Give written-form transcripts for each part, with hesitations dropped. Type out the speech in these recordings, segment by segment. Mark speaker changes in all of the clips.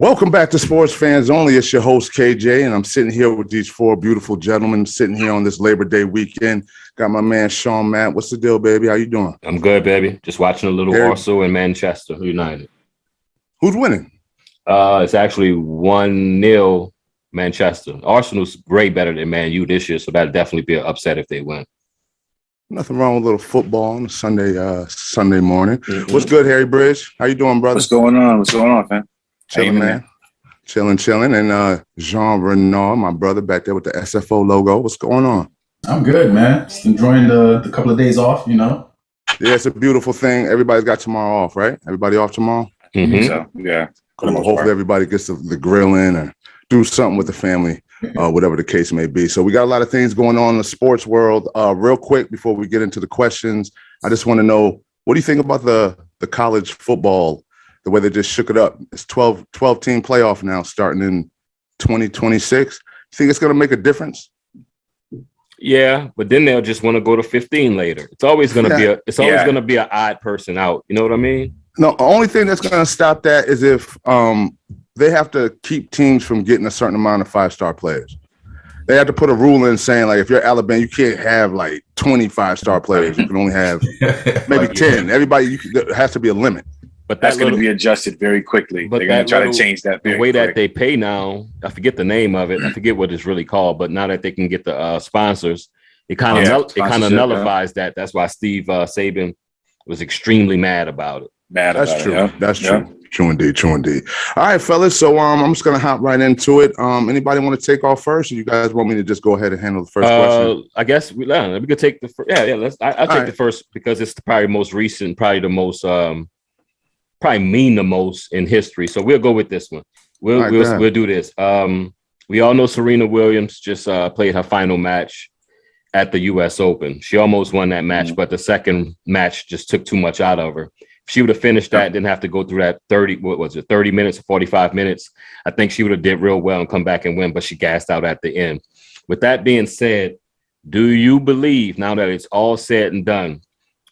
Speaker 1: Welcome back to Sports Fans Only. It's your host, KJ, and I'm sitting here with these four beautiful gentlemen sitting here on this Labor Day weekend. Got my man, Sean Matt. What's the deal, baby? How you doing?
Speaker 2: I'm good, baby. Just watching a little Arsenal and Manchester United.
Speaker 1: Who's winning?
Speaker 2: It's actually 1-0 Manchester. Arsenal's way better than Man U this year, so that'd definitely be an upset if they win.
Speaker 1: Nothing wrong with a little football on a Sunday morning. Mm-hmm. What's good, Harry Bridge? How you doing, brother?
Speaker 3: What's going on, man?
Speaker 1: Chilling, man. Chilling. And Jean Renard, my brother, back there with the SFO logo. What's going on?
Speaker 4: I'm good, man. Just enjoying the couple of days off,
Speaker 1: Yeah, it's a beautiful thing. Everybody's got tomorrow off, right? Everybody off tomorrow?
Speaker 3: Mm-hmm. So, yeah.
Speaker 1: Cool. Hopefully everybody gets the grill in or do something with the family, whatever the case may be. So we got a lot of things going on in the sports world. Real quick, before we get into the questions, I just want to know, what do you think about the college football, the way they just shook it up? It's 12-team playoff now starting in 2026. You think it's going to make a difference?
Speaker 2: Yeah, but then they'll just want to go to 15 later. It's always going to going to be an odd person out. You know what I mean?
Speaker 1: No, the only thing that's going to stop that is if they have to keep teams from getting a certain amount of 5-star players. They have to put a rule in saying, like, if you're Alabama, you can't have like 25-star players. You can only have maybe 10. Everybody, there has to be a limit.
Speaker 3: But that's going to be adjusted very quickly. They're going to try to change that.
Speaker 2: The way that they pay now, I forget the name of it. I forget what it's really called. But now that they can get the sponsors, it kind of nullifies that. That's why Steve Saban was extremely mad about it.
Speaker 1: That's true. Yeah. That's true. True indeed. All right, fellas. So I'm just gonna hop right into it. Anybody want to take off first, or you guys want me to just go ahead and handle the first question?
Speaker 2: I guess we could take the first. Yeah. I'll take the first because it's probably most recent, probably the most probably mean the most in history. So we'll go with this one. We'll do this. We all know Serena Williams just played her final match at the U.S. Open. She almost won that match, but the second match just took too much out of her. If she would have finished that, didn't have to go through that 30 minutes or 45 minutes, I think she would have did real well and come back and win, but she gassed out at the end. With that being said, do you believe, now that it's all said and done,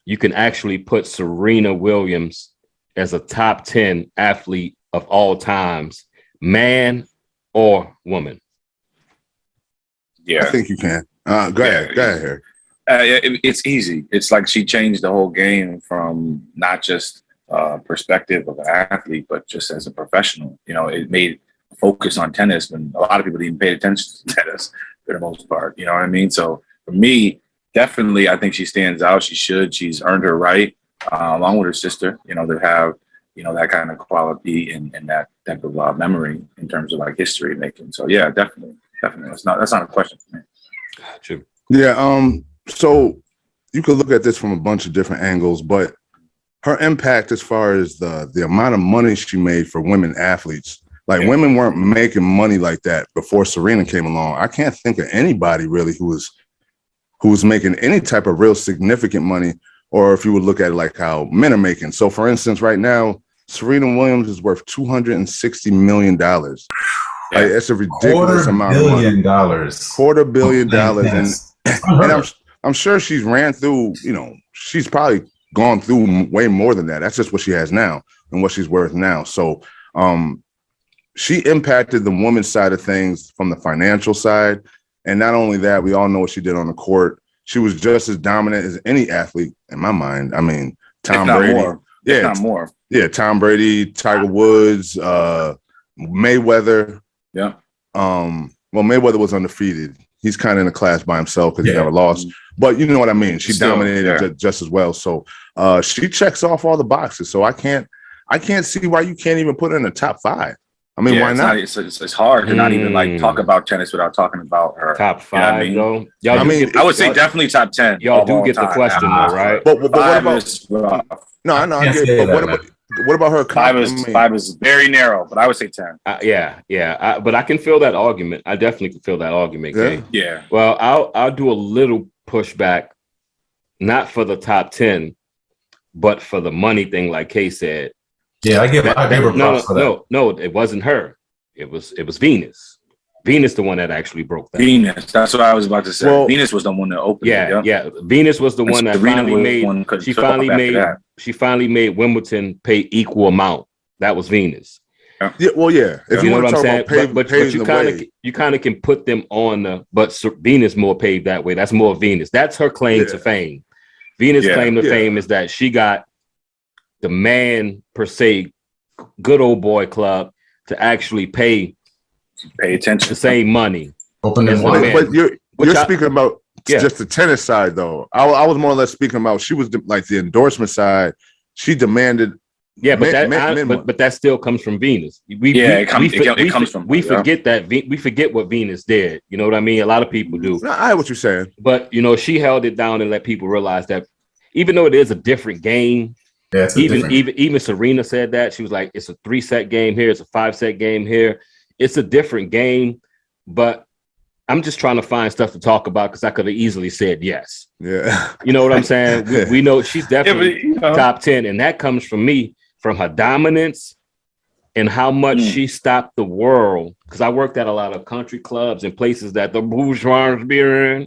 Speaker 2: you can actually put Serena Williams as a top 10 athlete of all times, man or woman?
Speaker 3: Yeah,
Speaker 1: I think you can. Go ahead, Harry.
Speaker 3: It's easy. It's like she changed the whole game from not just perspective of an athlete, but just as a professional. It made focus on tennis when a lot of people didn't pay attention to tennis for the most part. You know what I mean? So for me, definitely, I think she stands out. She should. She's earned her right, along with her sister. They have that kind of quality and that type of memory in terms of like history making. So yeah, definitely. That's not a question for me.
Speaker 2: Gotcha.
Speaker 1: Yeah. So you could look at this from a bunch of different angles, but her impact as far as the amount of money she made for women athletes, women weren't making money like that before Serena came along. I can't think of anybody really who was making any type of real significant money, or if you would look at it like how men are making. So for instance, right now, Serena Williams is worth $260 million. It's a ridiculous amount of money. $250 million. And I'm sure she's ran through, she's probably gone through way more than that. That's just what she has now and what she's worth now. So she impacted the women's side of things from the financial side. And not only that, we all know what she did on the court. She was just as dominant as any athlete in my mind. I mean, Tom Brady.
Speaker 3: Not more.
Speaker 1: Yeah, Tom Brady, Tiger Woods, Mayweather.
Speaker 3: Yeah.
Speaker 1: Well, Mayweather was undefeated. He's kind of in a class by himself because he never lost. But you know what I mean? She dominated just as well. So she checks off all the boxes. So I can't see why you can't even put her in the top 5. I mean, why not?
Speaker 3: It's hard to not even talk about tennis without talking about her.
Speaker 2: Top 5, though.
Speaker 3: I would say definitely top 10.
Speaker 2: Y'all do get the question, though, right?
Speaker 1: But what about? No, I know. I get it. But what about her?
Speaker 3: 5 is very narrow, but I would say 10.
Speaker 2: But I can feel that argument. I definitely can feel that argument.
Speaker 3: Yeah.
Speaker 2: Well, I'll do a little pushback, not for the top 10, but for the money thing, like Kay said.
Speaker 4: Yeah, I give her props for that.
Speaker 2: No, it wasn't her. It was Venus. Venus, the one that actually broke that.
Speaker 3: Venus, that's what I was about to say. Well, Venus was the one that opened it.
Speaker 2: Yeah. Venus was the one that finally made Wimbledon pay equal amount. That was Venus.
Speaker 1: Yeah, well, yeah. If
Speaker 2: You know
Speaker 1: want
Speaker 2: what
Speaker 1: to
Speaker 2: I'm
Speaker 1: talk
Speaker 2: saying?
Speaker 1: about
Speaker 2: But you kind of can put them on the. But Venus more paved that way. That's more Venus. That's her claim to fame. Venus' claim to fame is that she got the man per se, good old boy club to actually pay
Speaker 3: attention,
Speaker 2: the same money.
Speaker 4: Open
Speaker 2: as
Speaker 4: them wide.
Speaker 1: But you're speaking about just the tennis side, though. I was more or less speaking about she was like the endorsement side. She demanded.
Speaker 2: Yeah, but but that still comes from Venus. We forget that we forget what Venus did. You know what I mean? A lot of people do.
Speaker 1: No, I hear what you're saying.
Speaker 2: But she held it down and let people realize that even though it is a different game, even Serena said that. She was like, it's a 3-set game here, it's a 5-set game here. It's a different game, but I'm just trying to find stuff to talk about because I could have easily said yes.
Speaker 1: Yeah.
Speaker 2: You know what I'm saying? We know she's definitely top 10, and that comes from me, from her dominance and how much she stopped the world. Because I worked at a lot of country clubs and places that the bourgeois be in.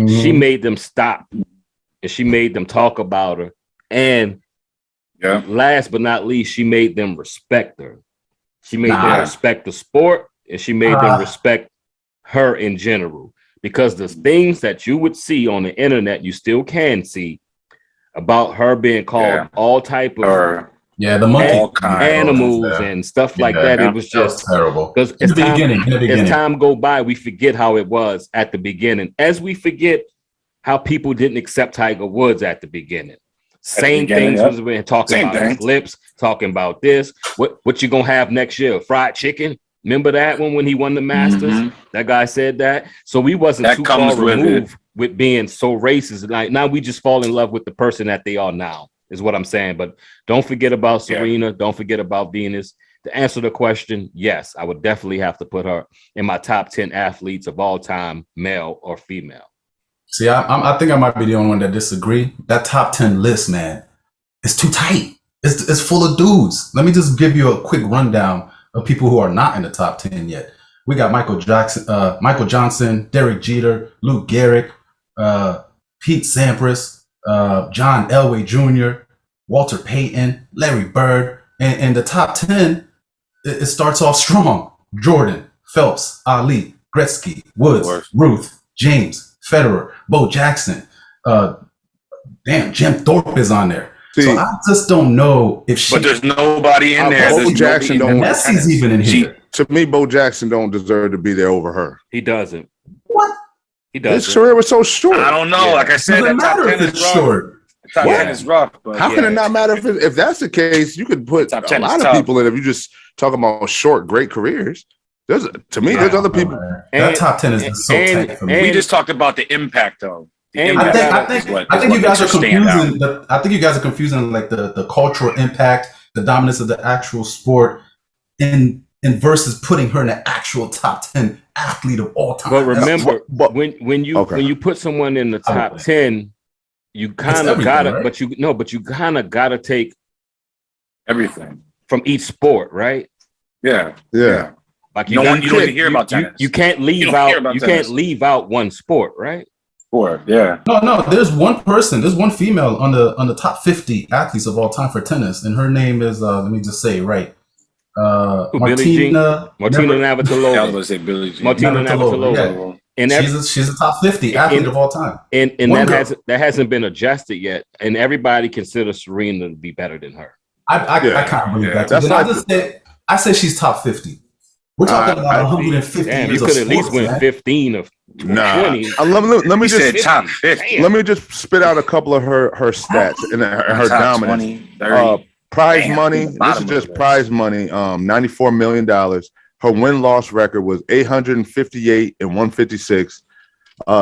Speaker 2: She made them stop, and she made them talk about her. And last but not least, she made them respect her. She made them respect the sport, and she made them respect her in general. Because the things that you would see on the internet, you still can see about her being called all type of
Speaker 4: the monkey
Speaker 2: animals and stuff like that. It was just
Speaker 4: terrible.
Speaker 2: Because as time go by, we forget how it was at the beginning. As we forget how people didn't accept Tiger Woods at the beginning. Same things was been talking about his lips, talking about this. What you gonna have next year? Fried chicken? Remember that one when he won the Masters? That guy said that. So we wasn't too far removed with being so racist. Like now we just fall in love with the person that they are now, is what I'm saying. But don't forget about Serena. Don't forget about Venus. To answer the question, yes, I would definitely have to put her in my top 10 athletes of all time, male or female.
Speaker 4: See, I think I might be the only one that disagree. That top 10 list, man, it's too tight. It's full of dudes. Let me just give you a quick rundown of people who are not in the top 10 yet. We got Michael Johnson, Derek Jeter, Lou Gehrig, Pete Sampras, John Elway Jr., Walter Payton, Larry Bird. And the top 10, it starts off strong. Jordan, Phelps, Ali, Gretzky, Woods, Ruth, James, Federer, Bo Jackson. Jim Thorpe is on there. So I just don't know if she.
Speaker 3: But there's nobody in there.
Speaker 1: Bo Jackson don't.
Speaker 4: Messi's even in here.
Speaker 1: To me, Bo Jackson don't deserve to be there over her.
Speaker 2: He doesn't.
Speaker 4: What?
Speaker 2: He doesn't.
Speaker 1: His career was so short.
Speaker 3: I don't know. Like I said,
Speaker 4: doesn't matter if it's short.
Speaker 3: Top 10 is rough. But
Speaker 1: how can it not matter if that's the case? You could put a lot of people in if you just talk about short, great careers. There's other people.
Speaker 4: That top 10 is so tight for me.
Speaker 3: We just talked about the impact, though.
Speaker 4: I think you guys are confusing. I think you guys are confusing like the cultural impact, the dominance of the actual sport, in versus putting her in the actual top 10 athlete of all time.
Speaker 2: But remember, when you put someone in the top 10, you kind of gotta, right? but you kind of gotta take
Speaker 3: everything
Speaker 2: from each sport, right?
Speaker 3: Yeah.
Speaker 2: Like
Speaker 3: you don't even hear about tennis.
Speaker 2: You can't leave out. You can't leave out one sport, right?
Speaker 3: Yeah.
Speaker 4: No. There's one person. There's one female on the top 50 athletes of all time for tennis, and her name is let me just say it right.
Speaker 2: Martina Navratilova.
Speaker 3: I was gonna say Billie Jean.
Speaker 2: Martina Navratilova.
Speaker 4: Yeah. And she's a top 50 athlete of all time.
Speaker 2: And that hasn't been adjusted yet. And everybody considers Serena to be better than her.
Speaker 4: I can't believe that. I say she's top 50. We're talking about 150
Speaker 2: damn,
Speaker 4: years
Speaker 2: you could at least
Speaker 4: sports,
Speaker 2: win 15 of 20.
Speaker 1: Let me just
Speaker 3: top 50.
Speaker 1: Let me just spit out a couple of her stats and her dominance.
Speaker 3: 20, 30.
Speaker 1: Prize money. This is just prize money. $94 million. Her win-loss record was 858 and 156.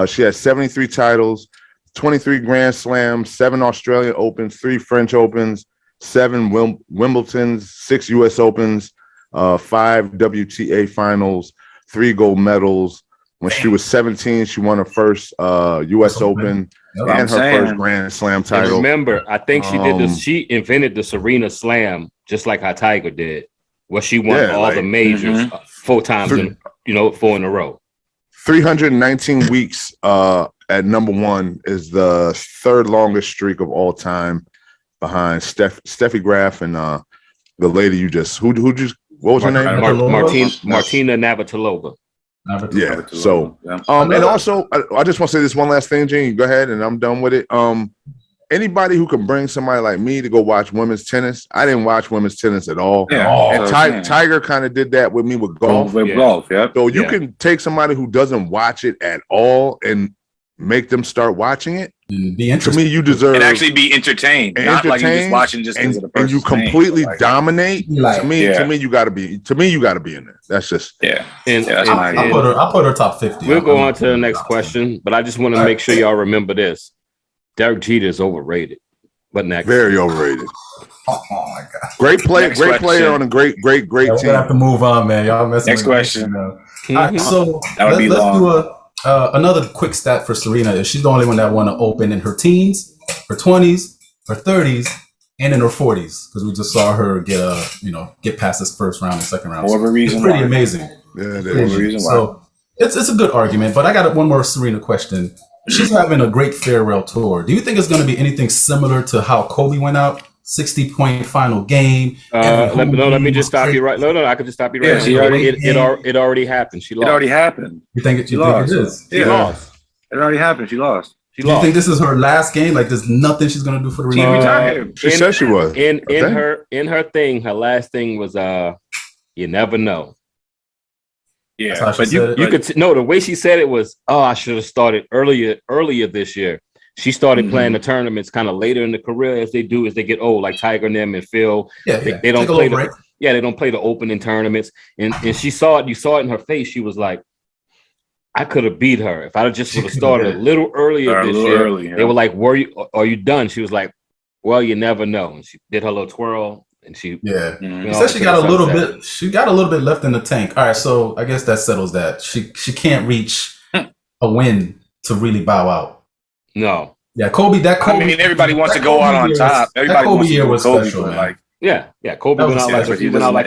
Speaker 1: She has 73 titles, 23 Grand Slams, 7 Australian Opens, 3 French Opens, 7 Wimbledons, 6 U.S. Opens, 5 WTA finals, 3 gold medals. When she was 17, she won her first U.S. Open and her first Grand Slam title.
Speaker 2: And remember, I think she did this. She invented the Serena Slam, just like how Tiger did, where she won all the majors 4 times, 4 in a row.
Speaker 1: 319 weeks at number 1 is the 3rd longest streak of all time, behind Steffi Graf and the lady who just What was her name?
Speaker 2: Martina Navratilova.
Speaker 1: Yeah. So, and also, I just want to say this one last thing, Gene. Go ahead, and I'm done with it. Anybody who can bring somebody like me to go watch women's tennis, I didn't watch women's tennis at all.
Speaker 3: Yeah.
Speaker 1: And Tiger kind of did that with me with golf. So you can take somebody who doesn't watch it at all and make them start watching it.
Speaker 4: Be interested.
Speaker 1: To me, you deserve
Speaker 3: and actually be entertained, not like you're just watching just because of the person.
Speaker 1: And you completely dominate.
Speaker 4: Like,
Speaker 1: to me, you got to be. To me, you got to be in there. That's just
Speaker 4: I'll put her top 50.
Speaker 2: We'll go on to the next question, but I just want to make sure y'all remember this: Derek Jeter is overrated. But next,
Speaker 1: very overrated.
Speaker 4: Oh my god!
Speaker 1: Great player on a great team.
Speaker 4: We're gonna have to move on, man. Y'all messing.
Speaker 3: Next question.
Speaker 4: All right, so let's do another quick stat for Serena. She's the only one that won an Open in her teens, her 20s, her 30s, and in her 40s. Because we just saw her get past this first round and second round.
Speaker 3: For a reason,
Speaker 4: it's pretty amazing.
Speaker 1: Yeah, there's a reason why.
Speaker 4: So it's a good argument. But I got one more Serena question. She's having a great farewell tour. Do you think it's going to be anything similar to how Kobe went out? 60-point final game.
Speaker 2: Let me just stop you right. No, I could just stop you right. It already happened. She lost.
Speaker 3: It already happened.
Speaker 4: You think it is?
Speaker 2: She lost.
Speaker 3: It already happened. She lost.
Speaker 4: Do you think this is her last game? Like, there's nothing she's gonna do for the retired?
Speaker 1: She said she was.
Speaker 2: In her thing, her last thing was you never know.
Speaker 3: Yeah,
Speaker 2: but you could the way she said it was, I should have started earlier this year. She started playing the tournaments kind of later in the career as they get old, like Tiger and them and Phil. They don't play they don't play the opening tournaments. And she saw it, you saw it in her face. She was like, I could have beat her if I just would have started a little earlier this year. They were like, are you done? She was like, well, you never know. And she did her little twirl and she
Speaker 4: said she got a little bit. She got a little bit left in the tank. All right, so I guess that settles that. She can't reach a win to really bow out.
Speaker 2: No.
Speaker 4: Yeah, Kobe. I mean,
Speaker 3: everybody wants to go out on top. Everybody wants to go Kobe,
Speaker 4: special, man.
Speaker 3: Like,
Speaker 2: Kobe went out like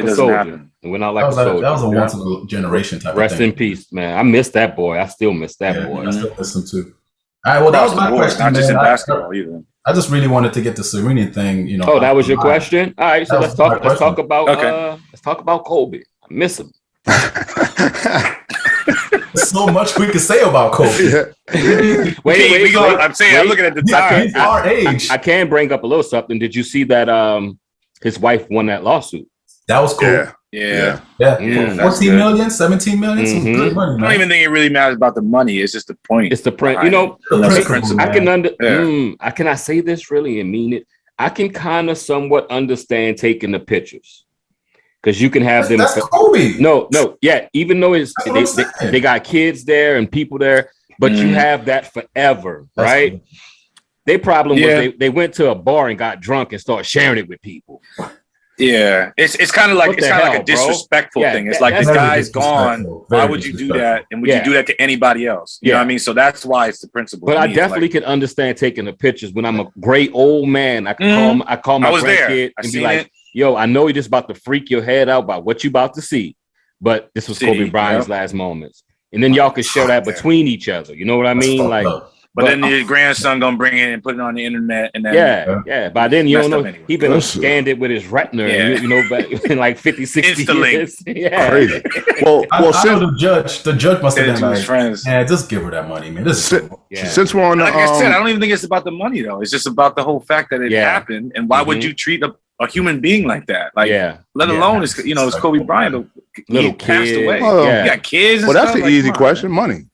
Speaker 2: a soldier. He went out like a soldier.
Speaker 4: That was a once in a generation type.
Speaker 2: Rest
Speaker 4: of thing.
Speaker 2: in peace, man. I miss that boy. I still miss that boy.
Speaker 4: I still miss him too. All right, well, that was my question.
Speaker 3: Not just in basketball either.
Speaker 4: I just really wanted to get the Serena thing.
Speaker 2: Oh, that was your question. All right, so let's talk about Kobe. I miss him.
Speaker 4: So much we could say about Kobe.
Speaker 2: Wait.
Speaker 3: I'm looking at the time.
Speaker 4: Our age.
Speaker 2: I can bring up a little something. Did you see that his wife won that lawsuit?
Speaker 4: That was cool.
Speaker 3: Yeah.
Speaker 4: 14 million, 17 million, some good money, man.
Speaker 3: I don't even think it really matters about the money. It's just the point.
Speaker 2: It's the print. I cannot say this really and mean it. I can kind of somewhat understand taking the pictures. Because you can have them.
Speaker 4: That's Kobe.
Speaker 2: No. Yeah, even though they got kids there and people there, but you have that forever, right? Cool. Their problem was they went to a bar and got drunk and started sharing it with people.
Speaker 3: Yeah, it's kind of like a disrespectful thing. It's like the guy's gone. Why would you do that? And would you do that to anybody else? You know what I mean? So that's why it's the principle.
Speaker 2: But I definitely can understand taking the pictures when I'm a great old man. I can call my grandkid and be like, yo, I know you're just about to freak your head out about what you about to see, but this was Kobe Bryant's last moments. And then y'all could share that between each other. You know what I mean? Like,
Speaker 3: but then your grandson gonna bring it and put it on the internet, and then
Speaker 2: By then you don't know he been scanned it with his retina, back in like 50, 60 years. Yeah,
Speaker 1: crazy.
Speaker 4: Well, I know the judge must have been like,
Speaker 3: friends.
Speaker 4: Yeah, just give her that money, man.
Speaker 1: Since we're on,
Speaker 3: like I said, I don't even think it's about the money though. It's just about the whole fact that it happened, and why would you treat a human being like that? Like, let alone it's Kobe Bryant, little passed away. You got kids.
Speaker 1: Well, that's an easy question. Money.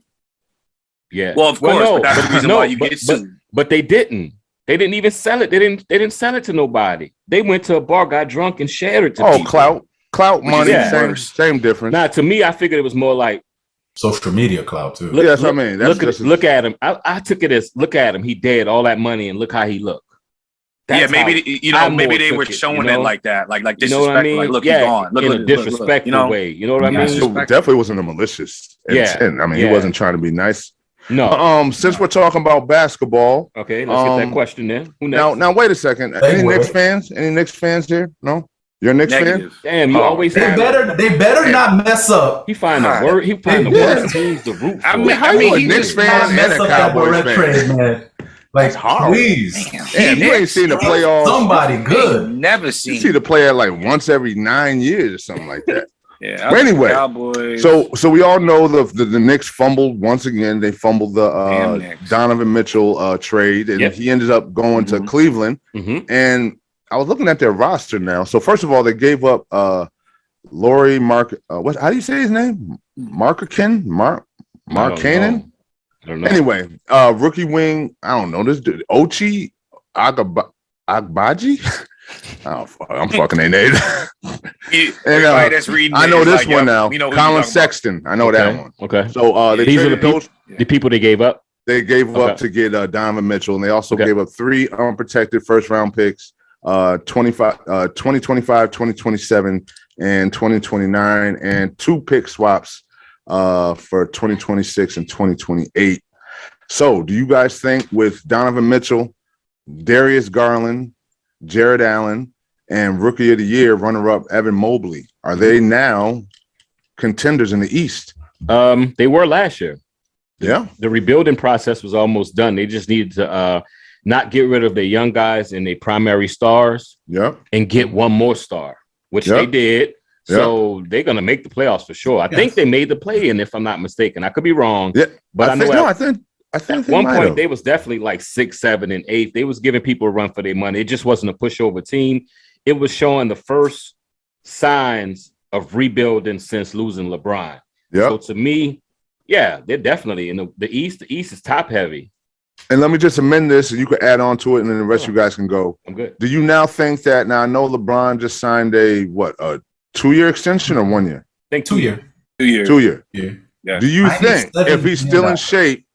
Speaker 2: Yeah.
Speaker 3: Well, of course, but that's the reason why you get sued.
Speaker 2: But they didn't. They didn't even sell it. They didn't sell it to nobody. They went to a bar, got drunk, and shared it to people.
Speaker 1: Clout money, same difference.
Speaker 2: Now, to me, I figured it was more like
Speaker 4: social media clout too.
Speaker 2: Look at him. I took it as look at him. He dead all that money, and look how he looked.
Speaker 3: Maybe they were showing it like that, like disrespectful. You know what I mean? Like, look, he's gone. Look,
Speaker 2: in a disrespectful way. You know what I mean?
Speaker 1: It definitely wasn't a malicious intent. I mean, he wasn't trying to be nice.
Speaker 2: No.
Speaker 1: Since we're talking about basketball,
Speaker 2: okay, let's get that question in. Who next?
Speaker 1: Now, wait a second. Any Knicks fans? Any Knicks fans here? No, you're a Knicks fan.
Speaker 2: Damn, you always.
Speaker 4: They better not mess up.
Speaker 2: He find the word. He find the worst teams to root for.
Speaker 1: I mean, how you a Knicks fan and a Cowboys fan?
Speaker 4: Man. Like,
Speaker 1: That's horrible.
Speaker 4: please.
Speaker 1: Damn, you ain't seen the playoffs.
Speaker 4: Somebody good.
Speaker 3: Never seen.
Speaker 1: You see the player like once every 9 years or something like that.
Speaker 3: Yeah.
Speaker 1: But anyway,
Speaker 3: Cowboys.
Speaker 1: so we all know the Knicks fumbled once again. They fumbled the Donovan Mitchell trade, and he ended up going to Cleveland. And I was looking at their roster now. So first of all, they gave up Laurie Mark. What? How do you say his name? Markkanen.
Speaker 2: I don't know.
Speaker 1: Anyway, rookie wing. I don't know this dude. Ochi Agbaji. Oh, fuck, I'm fucking their name.
Speaker 3: That's reading.
Speaker 1: I know this
Speaker 3: like,
Speaker 1: one now. Colin
Speaker 3: Sexton.
Speaker 1: Sexton. I know that one.
Speaker 2: Okay.
Speaker 1: So
Speaker 2: these are the people they gave up.
Speaker 1: They gave up to get Donovan Mitchell, and they also gave up 3 unprotected first-round picks, 2025, 2027, and 2029, and 2 pick swaps for 2026 and 2028. So, do you guys think with Donovan Mitchell, Darius Garland, Jared Allen, and Rookie of the Year runner-up Evan Mobley, are they now contenders in the East?
Speaker 2: They were last year.
Speaker 1: Yeah.
Speaker 2: The rebuilding process was almost done. They just needed to not get rid of their young guys and their primary stars.
Speaker 1: Yep.
Speaker 2: And get one more star, which they did. So they're going to make the playoffs for sure. I think they made the play-in, if I'm not mistaken. I could be wrong.
Speaker 1: Yeah.
Speaker 2: But I know
Speaker 1: I think
Speaker 2: at one point they was definitely like 6, 7, and 8. They was giving people a run for their money. It just wasn't a pushover team. It was showing the first signs of rebuilding since losing LeBron.
Speaker 1: Yeah.
Speaker 2: So to me, yeah, they're definitely in the East. The East is top heavy.
Speaker 1: And let me just amend this, and you can add on to it, and then the rest of you guys can go.
Speaker 2: I'm good.
Speaker 1: Do you now think that now I know LeBron just signed a 2-year extension or 1 year?
Speaker 2: I think
Speaker 4: 2 year.
Speaker 3: 2 years.
Speaker 1: 2 year.
Speaker 3: Yeah.
Speaker 1: Do you think if he's still in shape,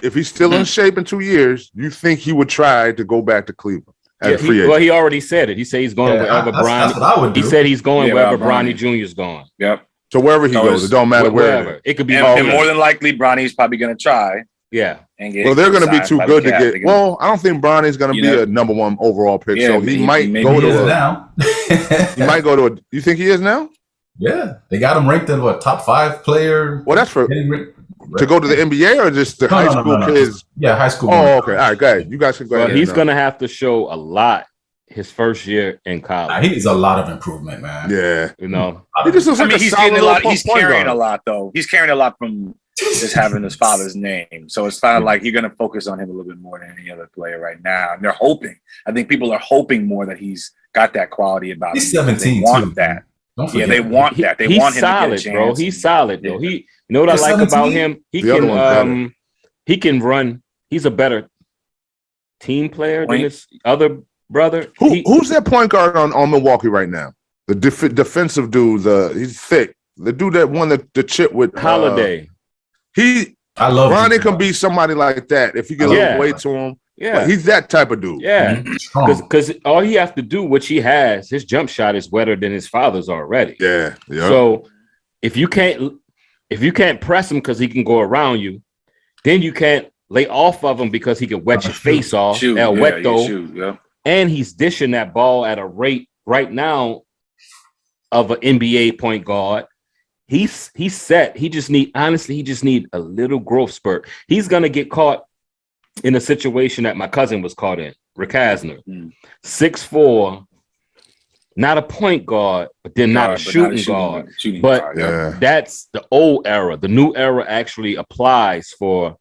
Speaker 1: in shape in 2 years, you think he would try to go back to Cleveland as a free agent?
Speaker 2: Well, he already said it. He said he's going wherever Bronny.
Speaker 4: That's what I would do.
Speaker 2: He said he's going wherever
Speaker 3: Bronny
Speaker 2: Bronny Jr. is going.
Speaker 3: Yep.
Speaker 1: So wherever he goes, it don't matter wherever.
Speaker 2: It could be
Speaker 3: and more than likely, Bronny's probably going to try.
Speaker 2: Yeah.
Speaker 3: And get
Speaker 1: they're going to be too good to get.
Speaker 3: Well,
Speaker 1: I don't think Bronny's going to be a number 1 overall pick. So he might go to
Speaker 4: now.
Speaker 1: He might go to you think he is now?
Speaker 4: Yeah, they got him ranked in top 5 player.
Speaker 1: Well, that's for to go to the NBA or just the high school kids?
Speaker 4: Yeah, high school.
Speaker 1: Oh, okay. All right, go ahead. You guys can go ahead.
Speaker 2: He's going to have to show a lot his first year in college.
Speaker 4: He needs a lot of improvement, man.
Speaker 1: Yeah.
Speaker 2: He
Speaker 1: just looks like
Speaker 3: he's getting a lot. He's carrying a lot, though. He's carrying a lot from just having his father's name. So it's kind of like you're going to focus on him a little bit more than any other player right now. And they're hoping. I think people are hoping more that he's got that quality about him.
Speaker 4: He's 17
Speaker 3: They want that.
Speaker 4: Yeah,
Speaker 3: they want that. They want him
Speaker 2: solid,
Speaker 3: to get a chance.
Speaker 2: bro. He's solid, though. You know what I like about him? He can run. He's a better team player than his other brother.
Speaker 1: Who's that point guard on Milwaukee right now? The defensive dude. He's thick. The dude that won the chip with
Speaker 2: Holiday.
Speaker 1: I love Ronnie can be somebody like that if you get a little weight to him.
Speaker 2: Yeah,
Speaker 1: but he's that type of dude.
Speaker 2: Yeah, because all he has to do, which he has, his jump shot is wetter than his father's already.
Speaker 1: Yeah.
Speaker 2: So if you can't press him because he can go around you, then you can't lay off of him because he can wet your face off. And he's dishing that ball at a rate right now of an NBA point guard. He's set. He just need a little growth spurt. He's gonna get caught in a situation that my cousin was caught in, Rick Hasner. 6'4", not a point guard, but then not a shooting guard. That's the old era. The new era actually applies for,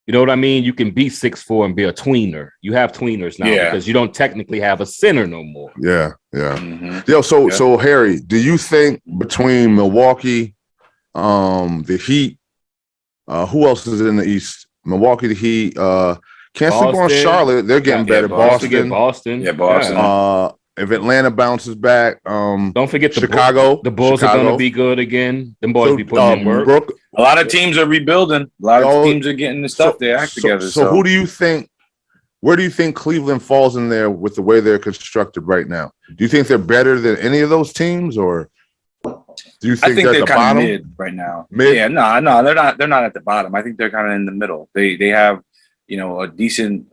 Speaker 2: you know what I mean? You can be 6'4" and be a tweener. You have tweeners now because you don't technically have a center no more.
Speaker 1: Yeah. So Harry, do you think between Milwaukee, the Heat, who else is in the East? Milwaukee, the Heat, can't sleep on Charlotte. They're getting better.
Speaker 2: Boston.
Speaker 1: If Atlanta bounces back,
Speaker 2: don't forget
Speaker 1: Chicago.
Speaker 2: The Bulls are going to be good again. Them boys be putting in work.
Speaker 3: A lot of teams are rebuilding. A lot of teams are getting the stuff they act together.
Speaker 1: So who do you think? Where do you think Cleveland falls in there with the way they're constructed right now? Do you think they're better than any of those teams, or do you think they're
Speaker 3: the
Speaker 1: kind
Speaker 3: bottom?
Speaker 1: of
Speaker 3: Mid right now?
Speaker 1: Mid?
Speaker 3: Yeah, no, they're not. They're not at the bottom. I think they're kind of in the middle. They have, a decent.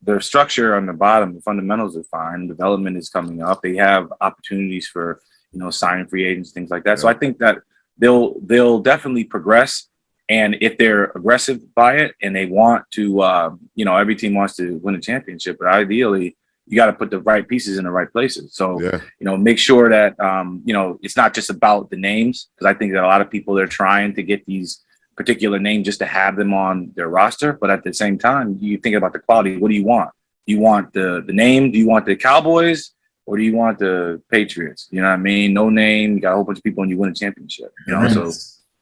Speaker 3: Their structure on the bottom, the fundamentals are fine. Development is coming up. They have opportunities for signing free agents, things like that. So I think that they'll definitely progress. And if they're aggressive by it and they want to, every team wants to win a championship, but ideally you got to put the right pieces in the right places. So, make sure that, it's not just about the names, because I think that a lot of people, they're trying to get these particular names just to have them on their roster. But at the same time, you think about the quality. What do you want? Do you want the name? Do you want the Cowboys? Or do you want the Patriots? You know what I mean? No name, you got a whole bunch of people and you win a championship. So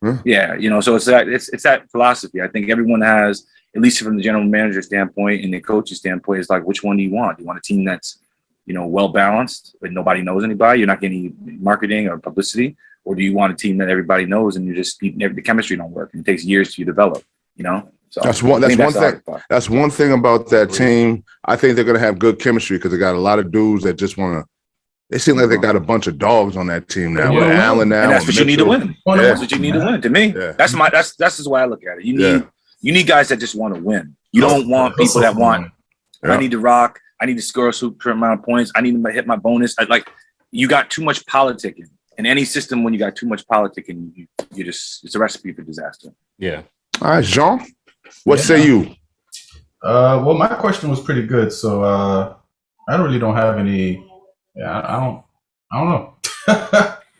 Speaker 3: so it's that philosophy. I think everyone has, at least from the general manager standpoint and the coach's standpoint, is like, which one do you want? Do you want a team that's, well balanced, but nobody knows anybody? You're not getting any marketing or publicity, or do you want a team that everybody knows and the chemistry don't work and it takes years to develop? So
Speaker 1: that's one thing. That's one thing about that team. I think they're gonna have good chemistry because they got a lot of dudes that just want to. They seem like they got a bunch of dogs on that team now. With Allen now,
Speaker 3: and that's what you need to win. That's what you need to win. To me, that's just the way I look at it. You need guys that just want to win. You don't want people that want. I need to rock. I need to score a certain amount of points. I need to hit my bonus. You got too much politicking. In any system, when you got too much politicking, it's a recipe for disaster.
Speaker 2: Yeah.
Speaker 1: All right, Jean. What say you?
Speaker 4: Well, my question was pretty good, so I really don't have any. Yeah, I don't know.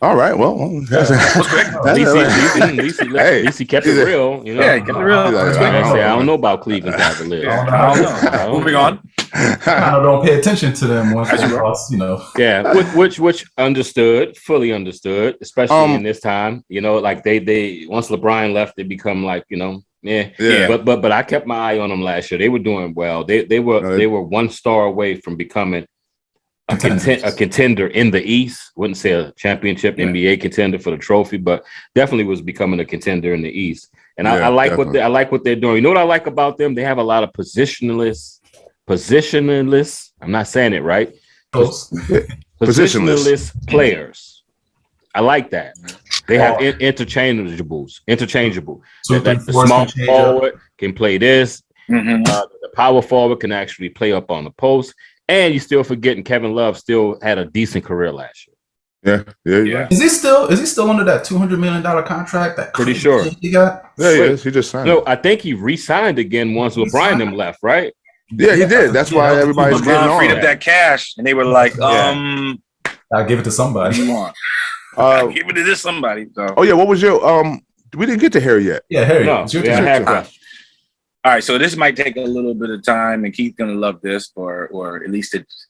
Speaker 1: All right, well,
Speaker 2: at least he kept it real.
Speaker 3: Yeah, he kept it real.
Speaker 2: I don't know about Cleveland Cavaliers.
Speaker 3: I don't know. Moving on.
Speaker 4: I don't pay attention to them once they cross,
Speaker 2: Yeah, which fully understood, especially in this time. Like they once LeBron left, they become like But I kept my eye on them last year. They were doing well. They were one star away from becoming a contender in the East. Wouldn't say a championship NBA contender for the trophy, but definitely was becoming a contender in the East. And I like what they're doing. You know what I like about them? They have a lot of positionless. I'm not saying it right. Positionless players. I like that. They have interchangeable. So the small forward can play this. The power forward can actually play up on the post. And you're still forgetting Kevin Love still had a decent career last
Speaker 1: year. Yeah.
Speaker 4: Is he still under that $200 million contract? That
Speaker 2: pretty sure
Speaker 4: he got.
Speaker 1: Yeah, he is. He just signed.
Speaker 2: No, I think he re-signed again once LeBron them left, right?
Speaker 1: Yeah, he did. That's why everybody's getting on.
Speaker 3: Freed up that cash, and they were like,
Speaker 4: I'll give it to somebody.
Speaker 3: What do you want? Give it to this somebody. So.
Speaker 1: Oh yeah, what was your we didn't get to Harry yet.
Speaker 4: Yeah, Harry.
Speaker 2: No,
Speaker 3: all right, so this might take a little bit of time, and Keith's gonna love this, or at least it's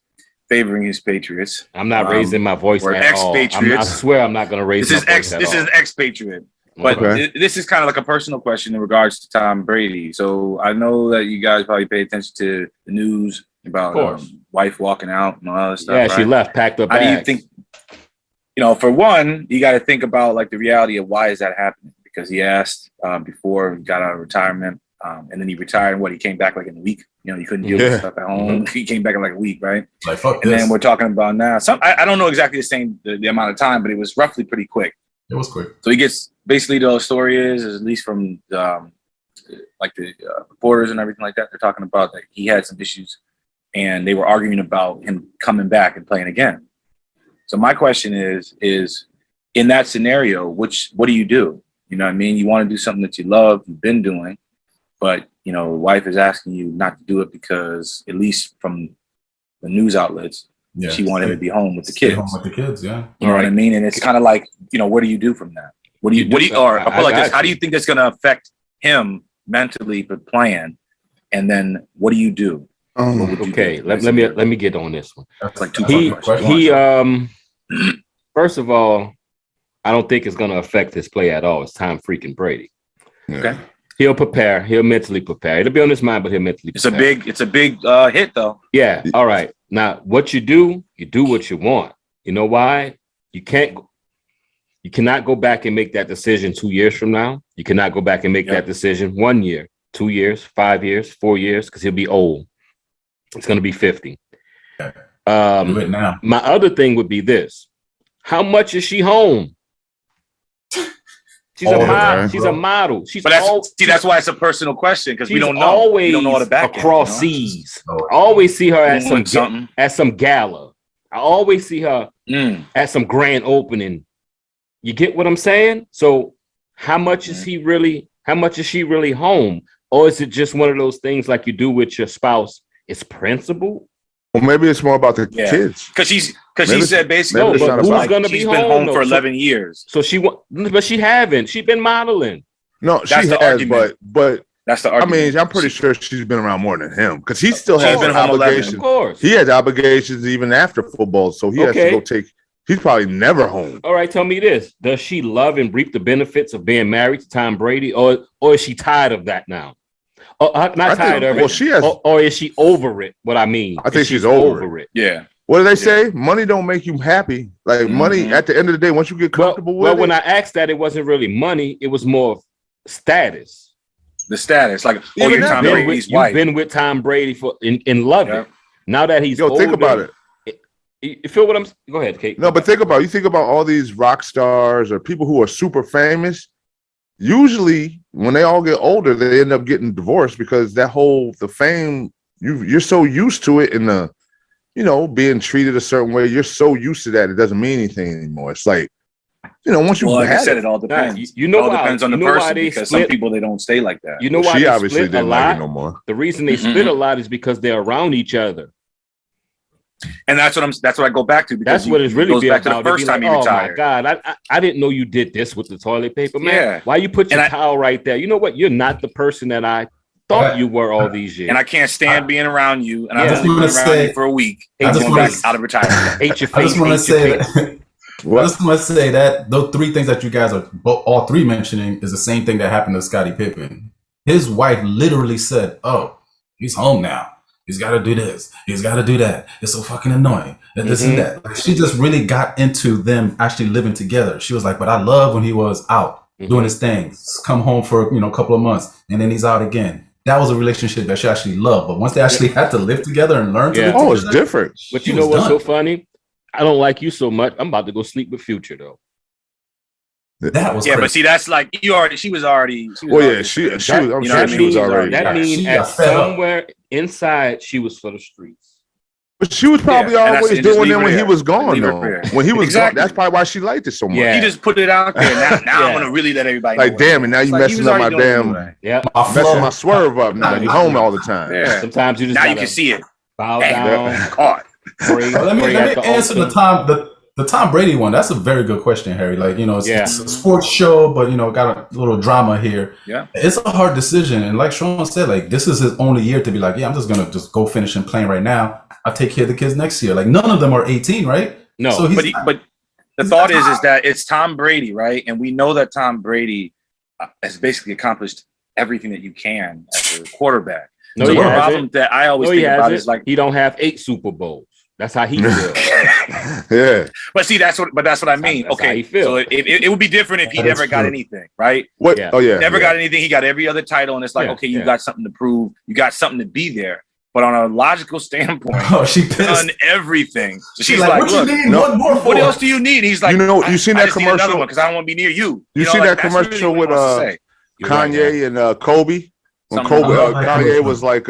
Speaker 3: favoring his Patriots.
Speaker 2: I'm not raising my voice
Speaker 3: or
Speaker 2: at
Speaker 3: ex-Patriots.
Speaker 2: all. I swear I'm not gonna raise my voice
Speaker 3: This is ex-Patriot. But this is kind of like a personal question in regards to Tom Brady. So I know that you guys probably pay attention to the news about wife walking out and all that stuff.
Speaker 2: Yeah, she left, packed up.
Speaker 3: How do you think? For one, you got to think about like the reality of why is that happening? Because he asked before he got out of retirement, and then he retired. He came back like in a week. He couldn't deal with stuff at home. He came back in like a week, right?
Speaker 4: Like fuck
Speaker 3: and
Speaker 4: this.
Speaker 3: Then we're talking about now. I don't know exactly the amount of time, but it was roughly pretty quick.
Speaker 4: It was quick.
Speaker 3: So he gets basically the story is at least from the reporters and everything like that. They're talking about that he had some issues, and they were arguing about him coming back and playing again. So my question is in that scenario, what do you do? You know what I mean? You want to do something that you love, you've been doing, but wife is asking you not to do it because, at least from the news outlets, she wanted to be home with the kids.
Speaker 4: Home with the kids, yeah.
Speaker 3: You know what I mean? And it's kind of like, what do you do from that? What do you or I put like this, how do you think that's going to affect him mentally for playing? And then what do you do?
Speaker 2: Okay, let me get on this one.
Speaker 3: That's like two
Speaker 2: questions. First of all, I don't think it's going to affect his play at all. It's Tom freaking Brady.
Speaker 3: Okay.
Speaker 2: He'll prepare. He'll mentally prepare. It'll be on his mind, but he'll mentally prepare.
Speaker 3: It's a big hit, though.
Speaker 2: Yeah. All right. Now, what you do what you want. You know why? You cannot go back and make that decision 2 years from now. You cannot go back and make that decision 1 year, 2 years, 5 years, 4 years, because he'll be old. It's going to be 50.
Speaker 4: Do it now.
Speaker 2: My other thing would be this. How much is she home? She's a model.
Speaker 3: That's why it's a personal question, because we don't know.
Speaker 2: Always
Speaker 3: we don't know all the back
Speaker 2: across seas. I always see her at some gala. I always see her at some grand opening. You get what I'm saying? So how much is he really How much is she really home? Or is it just one of those things like you do with your spouse? It's principle.
Speaker 1: Well, maybe it's more about the kids.
Speaker 3: Because she said basically,
Speaker 2: no, but who's going to be
Speaker 3: she's
Speaker 2: home?
Speaker 3: Been home for 11 years.
Speaker 2: So but she haven't. She's been modeling.
Speaker 1: No, she has,
Speaker 3: argument.
Speaker 1: but
Speaker 3: that's the argument.
Speaker 1: I mean, I'm pretty sure she's been around more than him because he still has obligations.
Speaker 2: Of course,
Speaker 1: he has obligations even after football, so he has to go take. He's probably never home.
Speaker 2: All right, tell me this: does she love and reap the benefits of being married to Tom Brady, or is she tired of that now? Not tired of it.
Speaker 1: Well, she has,
Speaker 2: or is she over it? What I mean,
Speaker 1: I think she's over it.
Speaker 3: Yeah.
Speaker 1: What do they say? Money don't make you happy. Like money, at the end of the day, once you get comfortable with it.
Speaker 2: Well, when I asked that, it wasn't really money; it was more status.
Speaker 3: The status, like, you're Tom Brady's wife.
Speaker 2: You've been with Tom Brady and love it. Now that he's older,
Speaker 1: think about it.
Speaker 2: You feel what I'm? Go ahead, Kate.
Speaker 1: No, but think about all these rock stars or people who are super famous. Usually, when they all get older, they end up getting divorced because the fame, you're so used to it, and being treated a certain way. You're so used to that it doesn't mean anything anymore. It's like, once you
Speaker 3: like I said, it all depends.
Speaker 2: It all
Speaker 3: depends on the person because some people they don't stay like that.
Speaker 2: You know why
Speaker 1: she
Speaker 2: they
Speaker 1: obviously
Speaker 2: split
Speaker 1: didn't
Speaker 2: a lot?
Speaker 1: like it no more.
Speaker 2: The reason they split a lot is because they're around each other.
Speaker 3: And that's what I go back to because
Speaker 2: that's what it's really
Speaker 3: back
Speaker 2: about.
Speaker 3: To the first time you retired.
Speaker 2: Oh my God, I didn't know you did this with the toilet paper, man.
Speaker 3: Yeah.
Speaker 2: Why you put your towel right there? You know what? You're not the person that I thought you were all these years.
Speaker 3: And I can't stand being around you. And I've
Speaker 4: just
Speaker 3: been
Speaker 4: want
Speaker 3: around
Speaker 4: to say
Speaker 3: you for a week.
Speaker 4: I just
Speaker 3: going back out of retirement.
Speaker 2: Hate your face.
Speaker 4: I just want to say that. I just want to say that those three things that you guys are all three mentioning is the same thing that happened to Scottie Pippen. His wife literally said, "Oh, he's home now. He's got to do this. He's got to do that. It's so fucking annoying. And this and that." Like, she just really got into them actually living together. She was like, "But I love when he was out doing his thing. Come home for a couple of months, and then he's out again." That was a relationship that she actually loved. But once they actually had to live together and learn to live together,
Speaker 1: it's different.
Speaker 2: But you know what's so funny? I don't like you so much. I'm about to go sleep with Future though.
Speaker 4: That was
Speaker 3: crazy. But see, that's like she was already.
Speaker 1: She was. I'm sure she was already.
Speaker 2: That means at somewhere inside she was for the streets.
Speaker 1: But she was probably always doing it when he was gone, though. When he was gone, that's probably why she liked it so much.
Speaker 3: Yeah. He just put it out there. Now I'm gonna really let everybody know.
Speaker 1: Like, damn it! Now you messing up my damn. Messing my swerve up. Now you home all the time.
Speaker 3: Yeah.
Speaker 2: Sometimes you just
Speaker 3: now you can see it.
Speaker 2: Bow down.
Speaker 3: Caught.
Speaker 4: Let me answer the Tom Brady one. That's a very good question, Harry. Like, it's a sports show, but got a little drama here.
Speaker 3: Yeah,
Speaker 4: it's a hard decision, and like Sean said, like, this is his only year to be like, I'm just gonna go finish and playing right now. I'll take care of the kids next year. Like, none of them are 18, right?
Speaker 2: No,
Speaker 4: so
Speaker 3: but the thought is that it's Tom Brady, right? And we know that Tom Brady has basically accomplished everything that you can as a quarterback.
Speaker 2: No,
Speaker 3: so the problem that I always think about is like
Speaker 2: he don't have 8 Super Bowls. That's how he feels.
Speaker 1: Yeah.
Speaker 3: But see, that's what I mean.
Speaker 2: That's
Speaker 3: okay. So it would be different if he never got anything, right?
Speaker 1: What? Yeah. Oh yeah.
Speaker 3: Never got anything. He got every other title, and it's like, okay, you got something to prove. You got something to be there. But on a logical standpoint,
Speaker 4: she pissed.
Speaker 3: Done everything. So she's
Speaker 4: like,
Speaker 3: look, what else do you need? He's like,
Speaker 1: you seen that commercial?
Speaker 3: Because I don't want to be near you.
Speaker 1: You see that commercial with Kanye and Kobe? When Kanye was like,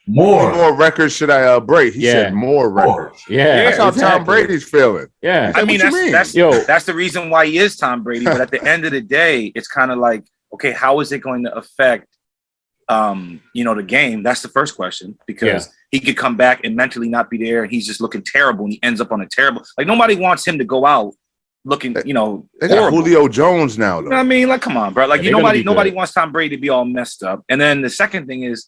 Speaker 1: more records should I break? He said more records.
Speaker 2: Yeah,
Speaker 1: that's how Tom Brady's feeling.
Speaker 2: Yeah,
Speaker 3: I mean that's the reason why he is Tom Brady. But at the end of the day, it's kind of like, okay, how is it going to affect the game? That's the first question, because he could come back and mentally not be there, and he's just looking terrible, and he ends up on a terrible. Like, nobody wants him to go out looking,
Speaker 1: they got Julio Jones now, though.
Speaker 3: You know what I mean? Like, come on, bro. Like, nobody wants Tom Brady to be all messed up. And then the second thing is,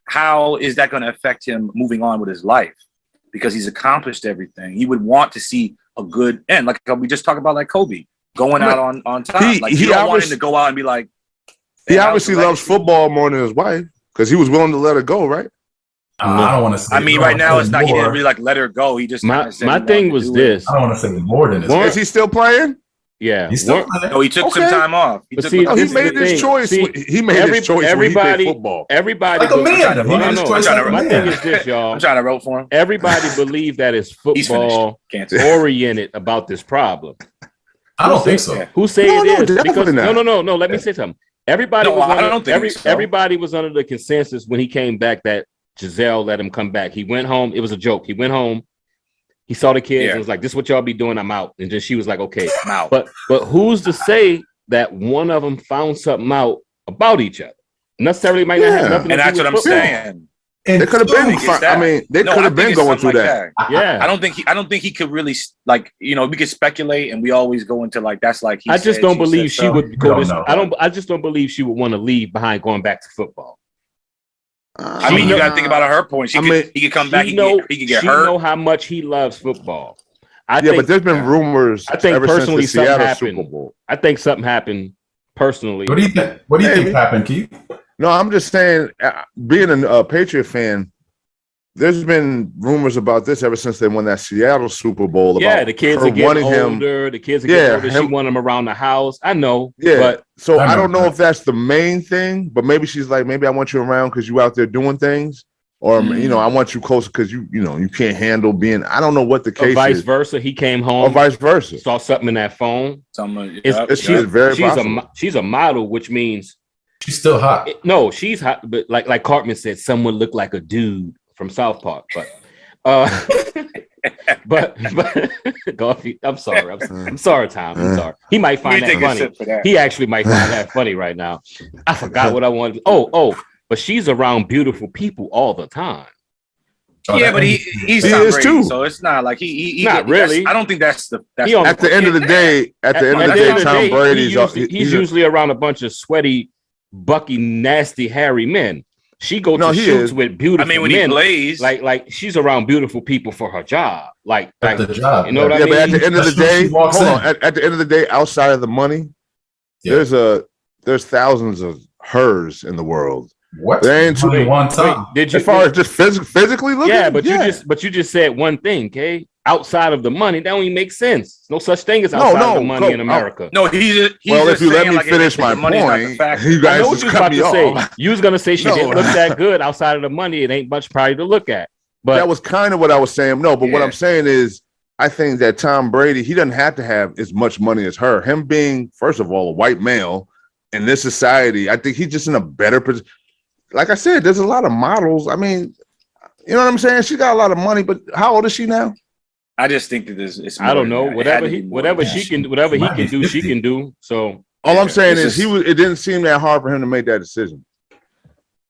Speaker 3: how is that going to affect him moving on with his life? Because he's accomplished everything. He would want to see a good end. Like we just talked about, like Kobe going out on top. He don't want him to go out and be like.
Speaker 1: He obviously loves football more than his wife, because he was willing to let her go, right?
Speaker 4: I don't want to say.
Speaker 3: I mean, right now it's not. He didn't really like let her go. He just.
Speaker 2: My thing was this.
Speaker 4: I don't want to say more than this.
Speaker 1: Is he still playing?
Speaker 2: Yeah,
Speaker 4: he's still playing.
Speaker 3: No, he took some time off. He
Speaker 1: made his choice. He made his choice when he played football.
Speaker 2: Everybody,
Speaker 4: like a man.
Speaker 2: My thing is this, y'all.
Speaker 3: I'm trying to roll for him.
Speaker 2: Everybody believe that it's football oriented about this problem.
Speaker 4: I don't think so.
Speaker 2: Who say it is? Because no. Let me say something. Everybody was under the consensus when he came back that Giselle let him come back. He went home. It was a joke. He went home. He saw the kids and was like, "This is what y'all be doing. I'm out." And then she was like, "Okay,
Speaker 3: I'm out."
Speaker 2: But who's to say that one of them found something out about each other. Necessarily might not have nothing to
Speaker 3: and
Speaker 2: do
Speaker 3: that's
Speaker 2: with
Speaker 3: what I'm
Speaker 2: football.
Speaker 3: saying.
Speaker 4: And
Speaker 1: They could have been. They could have been going through that.
Speaker 2: Yeah,
Speaker 3: I don't think he could really like. We could speculate, and we always go into like that's like.
Speaker 2: I just don't believe she would go this.
Speaker 4: know.
Speaker 2: I just don't believe she would want to leave behind going back to football.
Speaker 3: I mean, you got to think about her point. He could come back. He could get hurt.
Speaker 2: Know how much he loves football.
Speaker 1: But there's been rumors.
Speaker 2: I think
Speaker 1: ever
Speaker 2: personally
Speaker 1: since the
Speaker 2: something
Speaker 1: Seattle
Speaker 2: happened.
Speaker 1: Super Bowl.
Speaker 2: I think something happened personally.
Speaker 4: What do you think? What do you think happened, Keith?
Speaker 1: No, I'm just saying. Being a Patriot fan, there's been rumors about this ever since they won that Seattle Super Bowl. About
Speaker 2: the kids are getting older. The kids are getting older. She wanted him around the house. I know.
Speaker 1: Yeah.
Speaker 2: But
Speaker 1: so I don't know if that's the main thing, but maybe she's like, maybe I want you around because you out there doing things. Or I want you closer because you can't handle being. I don't know what the case is.
Speaker 2: Vice versa. He came home.
Speaker 1: Or vice versa.
Speaker 2: Saw something in that phone. She's a model, which means
Speaker 4: she's still hot.
Speaker 2: She's hot, but like Cartman said, someone looked like a dude from South Park. But Garfield, I'm sorry. I'm sorry, Tom. I'm sorry. He might find that funny. He actually might find that funny right now. I forgot what I wanted. But she's around beautiful people all the time.
Speaker 3: Yeah, but he's Tom Brady, too. So it's not like he
Speaker 2: not really.
Speaker 3: I don't think that's
Speaker 1: at the end of the day. At the end of the day, Tom Brady's
Speaker 2: he's usually around a bunch of sweaty, bucky, nasty, hairy men. She goes to shoots with beautiful men.
Speaker 3: When he plays,
Speaker 2: like she's around beautiful people for her job. Like
Speaker 4: the job.
Speaker 2: You know what I mean?
Speaker 1: But at the end of the day, hold on. At the end of the day, outside of the money, there's thousands of hers in the world.
Speaker 4: What?
Speaker 1: They ain't too
Speaker 4: one time.
Speaker 2: Did you,
Speaker 1: as far as just physically looking?
Speaker 2: Yeah, but you just said one thing, okay? Outside of the money, that don't even make sense. No such thing as outside of the money in America.
Speaker 3: He's
Speaker 1: if you let me finish my point, you guys just cut me off.
Speaker 2: You was gonna say she didn't look that good outside of the money. It ain't much probably to look at. But
Speaker 1: that was kind of what I was saying. No, but what I'm saying is, I think that Tom Brady, he doesn't have to have as much money as her. Him being, first of all, a white male in this society, I think he's just in a better position. Like I said, there's a lot of models. I mean, you know what I'm saying? She got a lot of money, but how old is she now?
Speaker 3: I just think that it's.
Speaker 2: I don't know. Whatever he can do, she can do. So
Speaker 1: all I'm saying is, it didn't seem that hard for him to make that decision.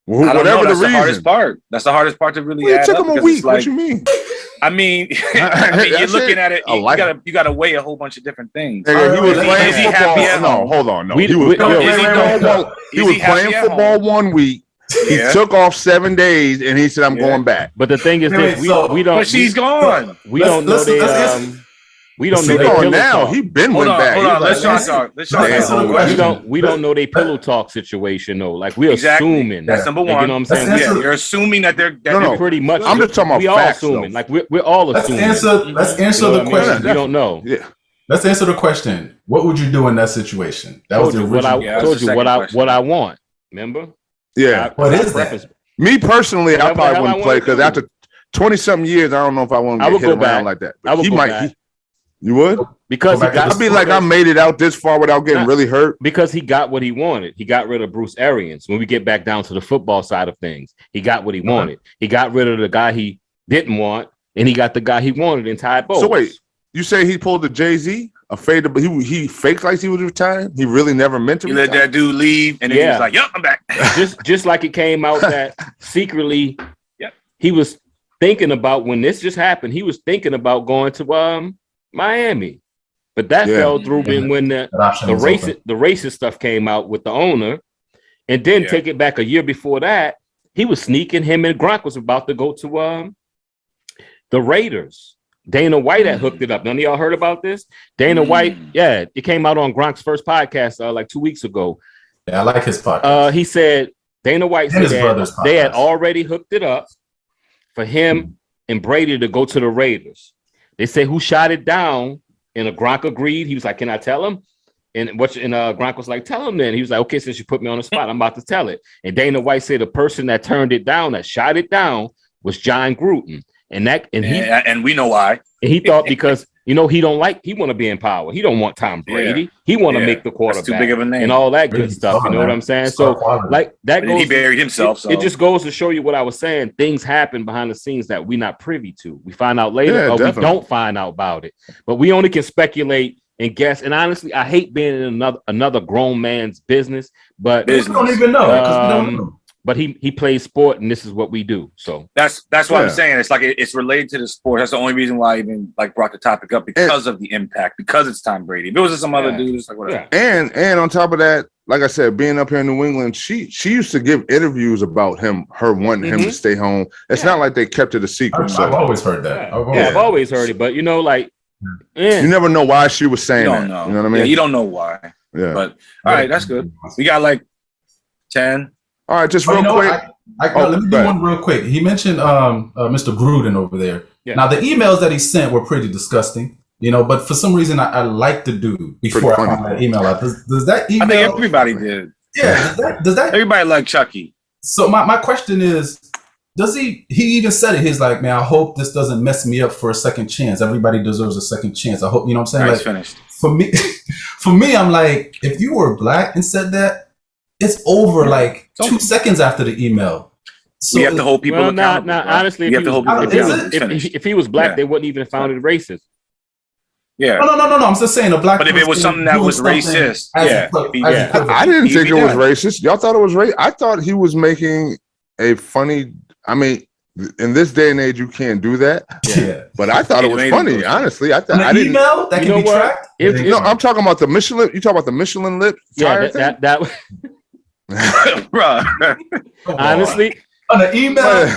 Speaker 3: Whatever the reason. The hardest part. That's the hardest part to really.
Speaker 1: It took him a week. What you mean?
Speaker 3: I mean, you're looking at it. You got to weigh a whole bunch of different things.
Speaker 1: He was playing football. No, hold on. No, he was playing football 1 week. He took off 7 days and he said, "I'm going back."
Speaker 2: But the thing is, we don't.
Speaker 3: But she's gone.
Speaker 2: We don't know we don't know
Speaker 1: they pillow now. He been went back.
Speaker 3: Hold on. Let's talk.
Speaker 2: We don't know they pillow talk situation though. Like we're assuming.
Speaker 3: That's number one.
Speaker 2: You know what I'm saying?
Speaker 3: You're assuming that they're
Speaker 2: pretty much.
Speaker 1: I'm just talking about
Speaker 2: we
Speaker 1: facts.
Speaker 2: All assuming. Like we're all assuming.
Speaker 4: Let's answer the question.
Speaker 2: We don't know.
Speaker 1: Yeah.
Speaker 4: Let's answer the question. What would you do in that situation? That was the original.
Speaker 2: I told you what I want. Remember?
Speaker 1: Yeah.
Speaker 4: What is that?
Speaker 1: Me personally, I probably wouldn't play because after 20-something years, I don't know if I want to get hit around like that. But he might. You would?
Speaker 2: Because
Speaker 1: I'd be like, I made it out this far without getting really hurt.
Speaker 2: Because he got what he wanted. He got rid of Bruce Arians. When we get back down to the football side of things, he got what he wanted. He got rid of the guy he didn't want, and he got the guy he wanted in Ty Bowles.
Speaker 1: So wait, you say he pulled the Jay-Z? He faked like he was retiring? He really never meant to retire?
Speaker 3: Let that dude leave, and then he was like, "Yep, I'm back."
Speaker 2: just like it came out that secretly, he was thinking about when this just happened. He was thinking about going to Miami, but that fell through when the racist stuff came out with the owner, and then take it back a year before that, he was sneaking. Him and Gronk was about to go to the Raiders. Dana White had hooked it up. None of y'all heard about this? Dana White, it came out on Gronk's first podcast like 2 weeks ago.
Speaker 4: Yeah, I like his podcast.
Speaker 2: He said Dana White said they had already hooked it up for him and Brady to go to the Raiders. They say who shot it down, and Gronk agreed. He was like, "Can I tell him?" And Gronk was like, "Tell him then." He was like, "Okay, since you put me on the spot, I'm about to tell it." And Dana White said the person that turned it down, that shot it down, was John Gruden. And we know why. And he thought because he want to be in power. He don't want Tom Brady. Yeah. He want to make the quarterback. That's too big of a name. And all that good stuff. You know what I'm saying? So like that goes. He buried himself. It just goes to show you what I was saying. Things happen behind the scenes that we're not privy to. We find out later, or we don't find out about it. But we only can speculate and guess. And honestly, I hate being in another grown man's business, but
Speaker 4: We don't even know because we don't know.
Speaker 2: But he plays sport, and this is what we do. So
Speaker 3: that's what I'm saying. It's like it's related to the sport. That's the only reason why I even like brought the topic up, because of the impact, because it's Tom Brady. If it was just some other dude, it's like whatever.
Speaker 1: And on top of that, like I said, being up here in New England, she used to give interviews about her wanting him to stay home. It's not like they kept it a secret.
Speaker 4: I've always heard that.
Speaker 2: I've always heard it, but you know, like
Speaker 1: you never know why she was saying that.
Speaker 3: Know.
Speaker 1: You know what I mean?
Speaker 3: Yeah, you don't know why.
Speaker 1: Yeah.
Speaker 3: But all right, that's good. We got like 10.
Speaker 1: All right, just real quick.
Speaker 4: Let me do one real quick. He mentioned Mr. Gruden over there. Yeah. Now, the emails that he sent were pretty disgusting, but for some reason, I like the dude before I found that email out. Does that email?
Speaker 3: I think everybody did.
Speaker 4: Yeah. Does that?
Speaker 3: Everybody liked Chucky.
Speaker 4: So my question is, does he even said it? He's like, man, I hope this doesn't mess me up for a second chance. Everybody deserves a second chance. I hope, you know what I'm saying?
Speaker 3: Right,
Speaker 4: like,
Speaker 3: finished.
Speaker 4: For me, I'm like, if you were black and said that, it's over like 2 seconds after the email. So
Speaker 3: we have to hold people accountable.
Speaker 2: Now, honestly, if he was black, they wouldn't even have found it racist.
Speaker 3: Yeah.
Speaker 4: No. I'm just saying a black.
Speaker 3: But if it was something that was racist,
Speaker 1: I didn't think it was racist. Y'all thought it was racist. I thought he was making a funny. I mean, in this day and age, you can't do that.
Speaker 4: Yeah.
Speaker 1: But I thought it was funny. Honestly, I thought
Speaker 4: I didn't. Email that can be tracked.
Speaker 1: No, I'm talking about the Michelin. You talk about the Michelin lip.
Speaker 2: Yeah, that.
Speaker 3: Bro,
Speaker 2: honestly,
Speaker 4: on an email,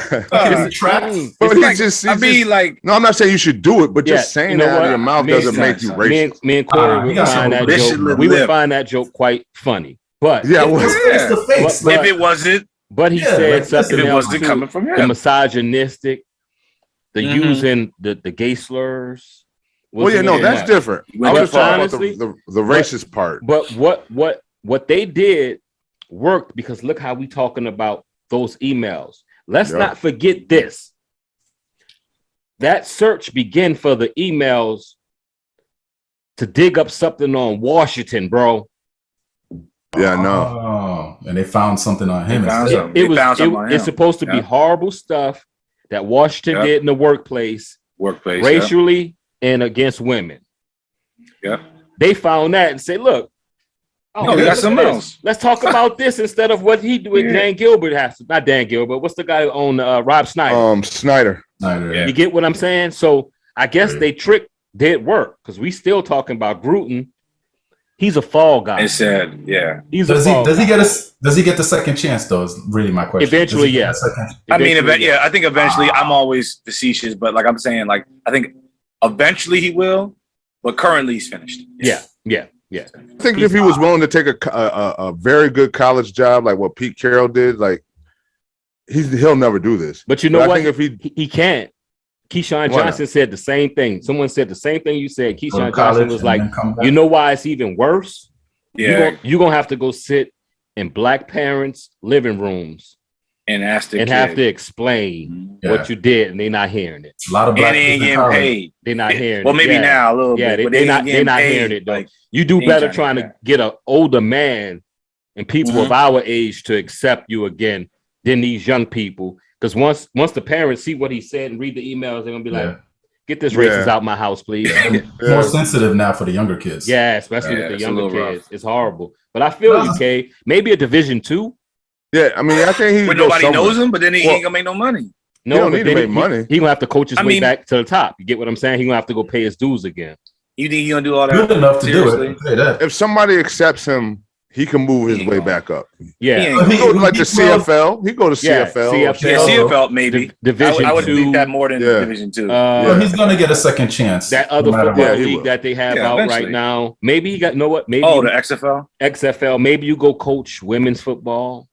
Speaker 4: trapped.
Speaker 1: But he just, no, I'm not saying you should do it, but just saying that out of your mouth doesn't make you racist.
Speaker 2: Me and Corey would find that joke. We would find that joke quite funny, but
Speaker 3: if it wasn't,
Speaker 2: but he said something
Speaker 3: else. It
Speaker 2: else
Speaker 3: wasn't coming from him.
Speaker 2: The misogynistic, the using the gay slurs.
Speaker 1: Well, yeah, no, that's different. I was talking about the racist part.
Speaker 2: But what they did worked, because look how we talking about those emails. Let's not forget this. That search began for the emails to dig up something on Washington, bro.
Speaker 1: Yeah, I know.
Speaker 4: Oh, and they found something on him.
Speaker 2: It's supposed to be horrible stuff that Washington did in the workplace racially and against women.
Speaker 3: Yeah.
Speaker 2: They found that and said, look,
Speaker 3: we got something else.
Speaker 2: Let's talk about this instead of what he do with Dan Gilbert has to. Not Dan Gilbert. What's the guy on Rob Snyder?
Speaker 1: Snyder.
Speaker 4: Yeah.
Speaker 2: You get what I'm saying? So I guess they trick did work, because we still talking about Gruden. He's a fall guy.
Speaker 3: It said,
Speaker 4: Does he get the second chance though? Is really my question.
Speaker 2: Eventually, yes.
Speaker 3: I mean, I think eventually. I'm always facetious, but like I'm saying, like I think eventually he will, but currently he's finished.
Speaker 2: Yeah.
Speaker 1: I think if he was willing to take a very good college job, like what Pete Carroll did, like he'll never do this.
Speaker 2: But you know what? I think if he can't. Keyshawn Johnson said the same thing. Someone said the same thing you said. Keyshawn Johnson was like, you know why it's even worse?
Speaker 3: Yeah.
Speaker 2: You're going to have to go sit in black parents' living rooms
Speaker 3: and have
Speaker 2: to explain what you did, and they're not hearing it.
Speaker 4: A lot of black
Speaker 3: people ain't getting paid.
Speaker 2: They're not hearing it.
Speaker 3: Well, maybe now a little bit.
Speaker 2: Yeah, they're not hearing it though. Like, you do better trying to get an older man and people of our age to accept you again than these young people. Because once the parents see what he said and read the emails, they're gonna be like, "Get this racist out my house, please."
Speaker 4: More sensitive now for the younger kids.
Speaker 2: Yeah, especially with the younger kids. It's horrible. But I feel you, Kay.Maybe a Division II.
Speaker 1: Yeah, I mean, I think
Speaker 3: but nobody knows him, but then he ain't gonna make no money.
Speaker 1: No, he don't need to make money.
Speaker 2: He gonna have to coach his way back to the top. You get what I'm saying? He gonna have to go pay his dues again.
Speaker 3: You think he's gonna do all that?
Speaker 4: Good enough to do it.
Speaker 1: If somebody accepts him, he can move his way back up.
Speaker 2: Yeah,
Speaker 1: he go to like the CFL. He go to CFL.
Speaker 3: CFL maybe.
Speaker 2: Division
Speaker 3: I would
Speaker 2: II.
Speaker 3: think that more than Division II.
Speaker 4: He's gonna get a second chance.
Speaker 2: That other football league that they have out right now. Maybe he got. Know what? Maybe
Speaker 3: the XFL.
Speaker 2: XFL. Maybe you go coach women's football.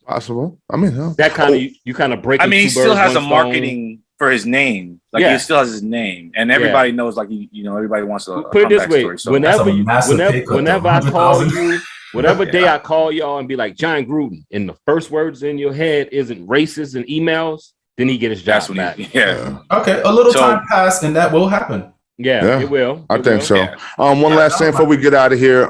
Speaker 1: Possible. I mean,
Speaker 2: that kind of you kind of break.
Speaker 3: I mean, he still has a marketing for his name. Like he still has his name, and everybody knows. Like you know, everybody wants to
Speaker 2: put it this way.
Speaker 3: Story, so.
Speaker 2: Whenever I call you. Whatever day I call y'all and be like, John Gruden, and the first words in your head isn't racist in emails, then he get his job back.
Speaker 4: Okay, a little time passed and that will happen.
Speaker 2: Yeah. It will.
Speaker 1: I think so. One last thing before we get out of here.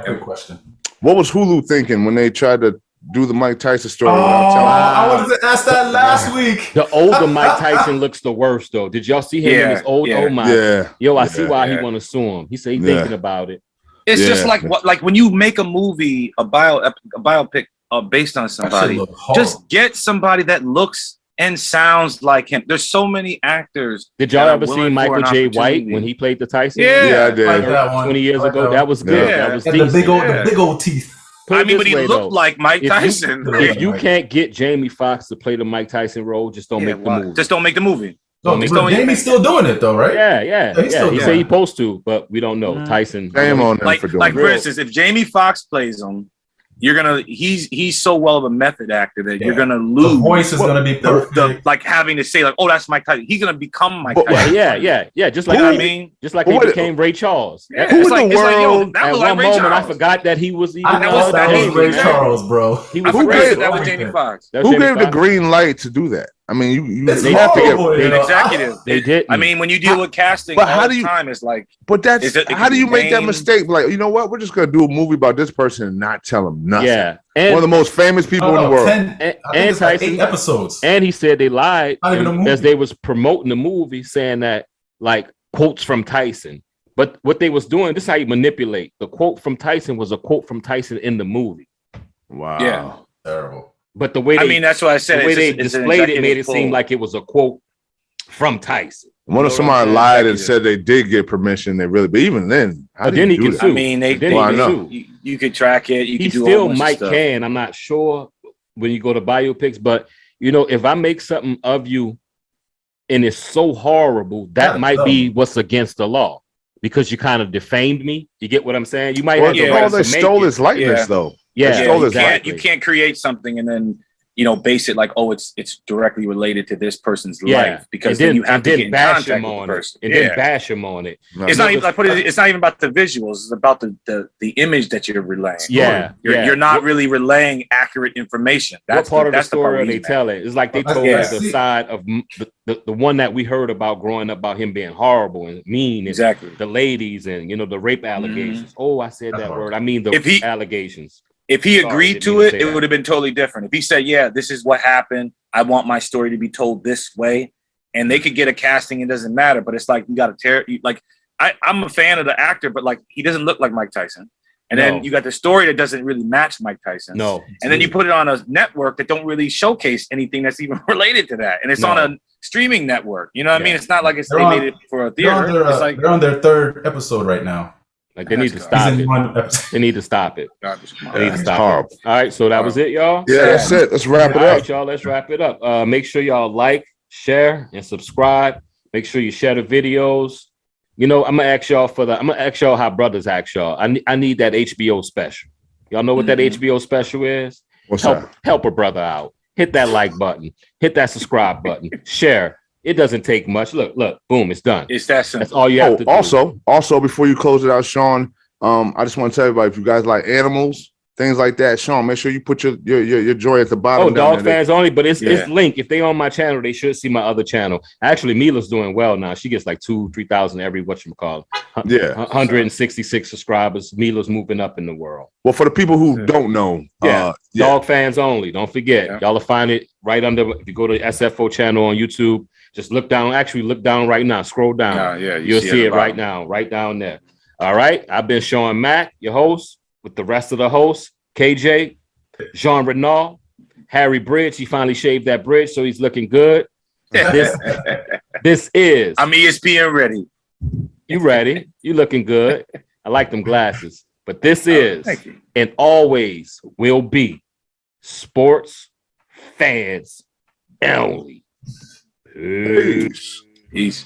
Speaker 4: Good question.
Speaker 1: What was Hulu thinking when they tried to do the Mike Tyson story
Speaker 4: Oh,
Speaker 1: without telling?
Speaker 4: I wanted to ask that last week.
Speaker 2: The older Mike Tyson looks the worst though. Did y'all see him in his old Mike?
Speaker 1: Yeah.
Speaker 2: Yo, I see why he want to sue him. He said he's thinking about it.
Speaker 3: It's just like when you make a movie, a biopic based on somebody, just get somebody that looks and sounds like him. There's so many actors.
Speaker 2: Did y'all ever see Michael J. White when he played the Tyson?
Speaker 1: Yeah, I did.
Speaker 4: Like that
Speaker 2: 20 years ago. That was good. That was decent.
Speaker 4: The big old teeth.
Speaker 3: I mean, but he looked like Mike Tyson.
Speaker 2: If you can't get Jamie Foxx to play the Mike Tyson role, just don't make the movie.
Speaker 3: Just don't make the movie.
Speaker 4: Jamie's still doing it though, right?
Speaker 2: Yeah. He said he's supposed to, but we don't know. Tyson.
Speaker 1: Shame on him for doing it.
Speaker 3: For instance, if Jamie Foxx plays him, you're gonna he's so well of a method actor that you're gonna lose.
Speaker 4: The voice is gonna be perfect.
Speaker 3: Like having to say like, oh, that's Mike Tyson. He's gonna become Mike Tyson.
Speaker 2: Yeah. Just like just like he became Ray Charles.
Speaker 3: Who in the world?
Speaker 2: At one moment, I forgot that he was even.
Speaker 4: That was Ray Charles, bro.
Speaker 3: That was Jamie Foxx.
Speaker 1: Who gave the green light to do that? I mean, you
Speaker 4: have to get
Speaker 3: an executive.
Speaker 2: They did.
Speaker 3: I mean, when you deal with casting,
Speaker 1: but how do you?
Speaker 3: Time is like.
Speaker 1: But that's how do you make that mistake? Like, you know what? We're just gonna do a movie about this person and not tell them nothing.
Speaker 2: Yeah,
Speaker 1: one of the most famous people in the world.
Speaker 2: And Tyson,
Speaker 4: 8 episodes.
Speaker 2: And he said they lied as they was promoting the movie, saying that like quotes from Tyson. But what they was doing, this is how you manipulate. The quote from Tyson was a quote from Tyson in the movie.
Speaker 1: Wow.
Speaker 3: Yeah.
Speaker 4: Terrible.
Speaker 3: But the way that's what I said.
Speaker 2: The way they displayed it made it seem like it was a quote from Tyson.
Speaker 1: What if somebody lied and said they did get permission? They really, but even then, how
Speaker 2: then he
Speaker 1: can
Speaker 2: sue.
Speaker 3: I mean, you could track it. You could do
Speaker 2: still might can. I'm not sure when you go to biopics, but you know, if I make something of you and it's so horrible, that might be what's against the law because you kind of defamed me. You get what I'm saying? You might have the right
Speaker 1: they stole his likeness though.
Speaker 3: You can't create something and then base it like, oh, it's directly related to this person's life because then you have to get in contact with the person.
Speaker 2: And then bash him on it.
Speaker 3: It's not even it's not even about the visuals. It's about the image that you're relaying. You're not really relaying accurate information. That's
Speaker 2: what part of the story they tell it. It's like they told us the side of the one that we heard about growing up about him being horrible and mean. And the ladies and the rape allegations. Oh, I said that word. I mean the allegations.
Speaker 3: If he agreed to it, it would have been totally different. If he said, yeah, this is what happened. I want my story to be told this way. And they could get a casting. It doesn't matter. But it's like, you got to tear. Like, I'm a fan of the actor, but like, he doesn't look like Mike Tyson. And then you got the story that doesn't really match Mike Tyson.
Speaker 2: No.
Speaker 3: And then you put it on a network that don't really showcase anything that's even related to that. And it's on a streaming network. You know what I mean? It's not like they made it for a theater.
Speaker 4: They're on their 3rd episode right now.
Speaker 2: Like they need to stop it. They need to stop it. They need to stop it. All right, so that was it, y'all.
Speaker 1: Yeah, that's it. Let's wrap it up.
Speaker 2: All right, y'all. Let's wrap it up. Make sure y'all like, share, and subscribe. Make sure you share the videos. I'm gonna ask y'all how brothers ask y'all. I need that HBO special. Y'all know what that HBO special is? Help a brother out. Hit that like button. Hit that subscribe button. Share. It doesn't take much. Look, boom, it's done.
Speaker 3: It's that simple.
Speaker 2: That's all you have to do.
Speaker 1: Also, before you close it out, Sean, I just want to tell everybody, if you guys like animals, things like that, Sean, make sure you put your joy at the bottom.
Speaker 2: Oh, dog fans only, but it's linked. If they on my channel, they should see my other channel. Actually, Mila's doing well now. She gets like 2,000-3,000 every 166 subscribers. Mila's moving up in the world.
Speaker 1: Well, for the people who don't know,
Speaker 2: dog fans only. Don't forget, y'all will find it right under. If you go to the SFO channel on YouTube, just look down. Actually, look down right now. Scroll down. You'll see it right now, right down there. All right. I've been Sean Mack, your host, with the rest of the hosts, KJ, Jean Renaud, Harry Bridge. He finally shaved that bridge, so he's looking good. This is.
Speaker 3: I'm ESPN ready.
Speaker 2: You ready? You looking good. I like them glasses. But this is and always will be sports fans only. Peace.